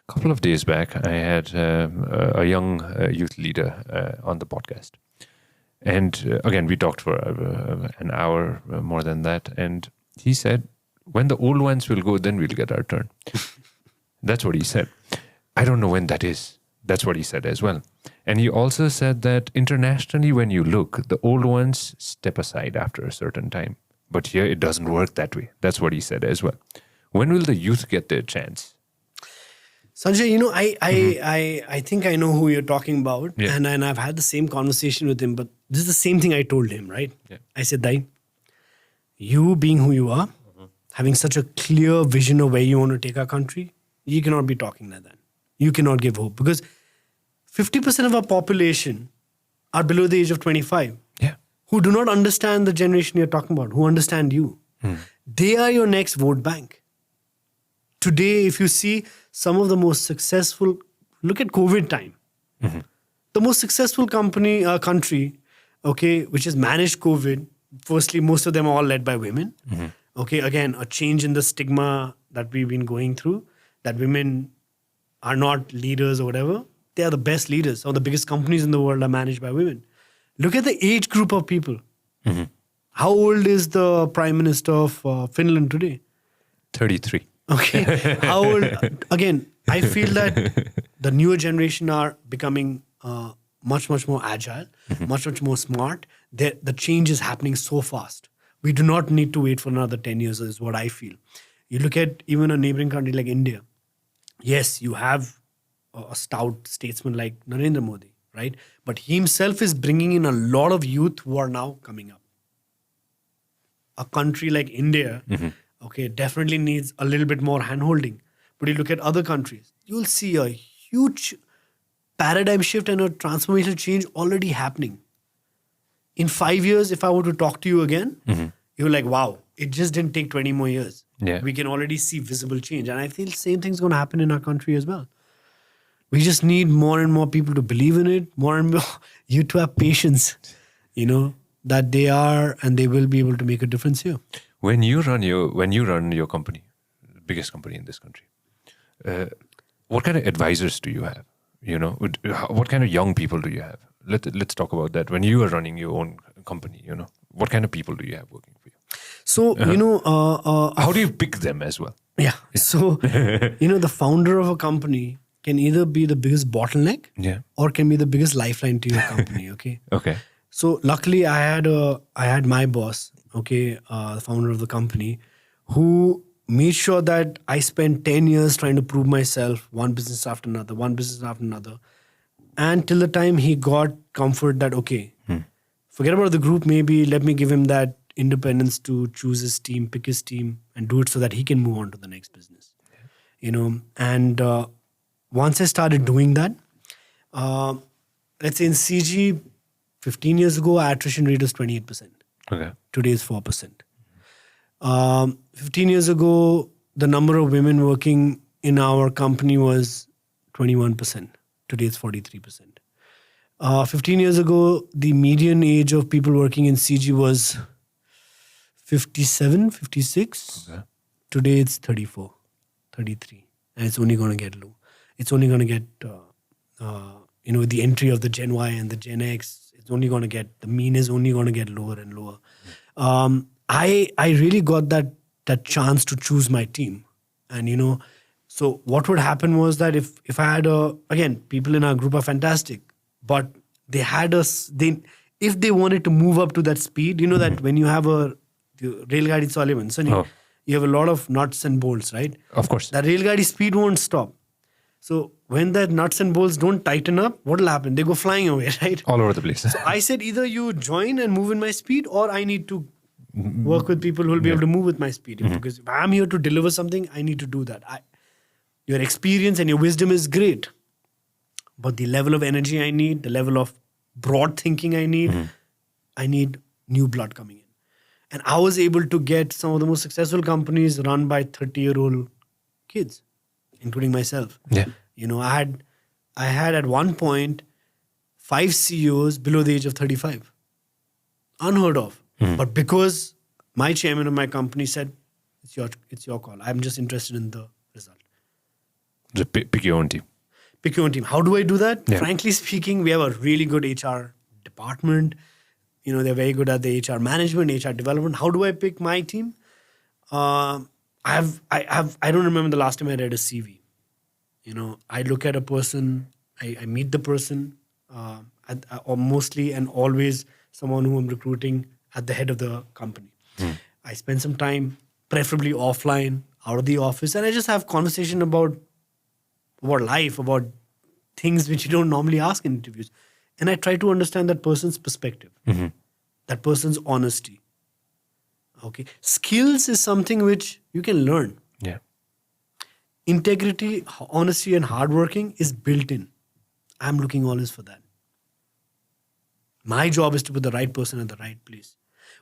couple of days back, I had a young youth leader on the podcast. And again, we talked for an hour, more than that. And he said, when the old ones will go, then we'll get our turn. That's what he said. I don't know when that is. That's what he said as well. And he also said that internationally, when you look, the old ones step aside after a certain time. But here, it doesn't work that way. That's what he said as well. When will the youth get their chance? Sanjay, I think I know who you're talking about. Yeah. And I've had the same conversation with him, but this is the same thing I told him, right? Yeah. I said, Dai, you being who you are, having such a clear vision of where you want to take our country, you cannot be talking like that. You cannot give hope because 50% of our population are below the age of 25. Yeah. Who do not understand the generation you're talking about, who understand you. They are your next vote bank. Today, if you see some of the most successful, look at COVID time. The most successful country, okay, which has managed COVID, firstly, most of them are all led by women. Okay, again, a change in the stigma that we've been going through, that women are not leaders or whatever. They are the best leaders. Some of the biggest companies in the world are managed by women. Look at the age group of people. How old is the Prime Minister of Finland today? 33. Okay. How old? Again, I feel that the newer generation are becoming much, much more agile, much, much more smart. The change is happening so fast. We do not need to wait for another 10 years, is what I feel. You look at even a neighboring country like India. Yes, you have a stout statesman like Narendra Modi, right? But he himself is bringing in a lot of youth who are now coming up. A country like India, okay, definitely needs a little bit more hand-holding. But you look at other countries, you'll see a huge paradigm shift and a transformational change already happening. In 5 years, if I were to talk to you again, you're like, wow, it just didn't take 20 more years. Yeah. We can already see visible change. And I feel the same thing's going to happen in our country as well. We just need more and more people to believe in it, more and more you to have patience, that they are and they will be able to make a difference here. When you run your company, the biggest company in this country, what kind of advisors do you have? What kind of young people do you have? Let's talk about that. When you are running your own company, what kind of people do you have working for you? So, how do you pick them as well? Yeah. So, the founder of a company can either be the biggest bottleneck or can be the biggest lifeline to your company. Okay. Okay. So luckily I had my boss, okay, the founder of the company, who made sure that I spent 10 years trying to prove myself, one business after another. And till the time he got comfort that, okay, forget about the group, maybe let me give him that independence to choose his team, pick his team, and do it so that he can move on to the next business. And once I started doing that, let's say in CG, 15 years ago, our attrition rate was 28%. Okay. Today is 4%. 15 years ago, the number of women working in our company was 21%. Today it's 43%. 15 years ago, the median age of people working in CG was 57, 56. Okay. Today it's 34, 33. And it's only going to get low. It's only going to get, with the entry of the Gen Y and the Gen X, it's only going to get, the mean is only going to get lower and lower. I really got that chance to choose my team. And, so what would happen was that if I had again, people in our group are fantastic, but they had if they wanted to move up to that speed, that when you have the Railgadi Sullivan, so you have a lot of nuts and bolts, right? Of course. The Railgadi speed won't stop. So when the nuts and bolts don't tighten up, what will happen? They go flying away, right? All over the place. So I said either you join and move in my speed, or I need to work with people who will be able to move with my speed. Because if I'm here to deliver something, I need to do that. Your experience and your wisdom is great. But the level of energy I need, the level of broad thinking I need new blood coming in. And I was able to get some of the most successful companies run by 30-year-old kids, including myself. Yeah. I had at one point 5 CEOs below the age of 35. Unheard of. But because my chairman of my company said, it's your call. I'm just interested in the result. Pick your own team. Pick your own team. How do I do that? Yeah. Frankly speaking, we have a really good HR department. They're very good at the HR management, HR development. How do I pick my team? I don't remember the last time I read a CV. I look at a person, I meet the person, or mostly and always someone who I'm recruiting at the head of the company. I spend some time, preferably offline, out of the office, and I just have conversation about life, about things which you don't normally ask in interviews. And I try to understand that person's perspective, that person's honesty. Okay. Skills is something which you can learn. Yeah. Integrity, honesty, and hardworking is built in. I'm looking always for that. My job is to put the right person at the right place.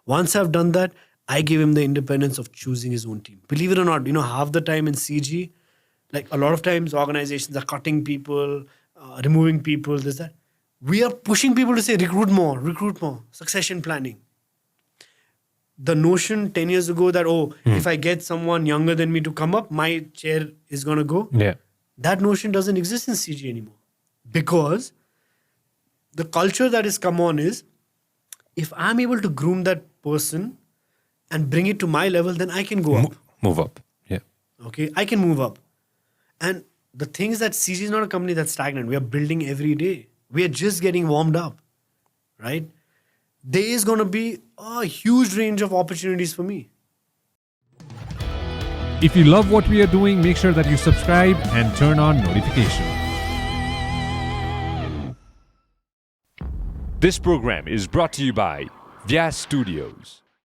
Once I've done that, I give him the independence of choosing his own team. Believe it or not, half the time in CG, like a lot of times organizations are cutting people, removing people, this, that. We are pushing people to say, recruit more, succession planning. The notion 10 years ago that, if I get someone younger than me to come up, my chair is going to go. Yeah. That notion doesn't exist in CG anymore. Because the culture that has come on is, if I'm able to groom that person and bring it to my level, then I can go up. Move up. Yeah. Okay, I can move up. And the thing is that CG is not a company that's stagnant. We are building every day. We are just getting warmed up, right? There is going to be a huge range of opportunities for me. If you love what we are doing, make sure that you subscribe and turn on notifications. This program is brought to you by Vyas Studios.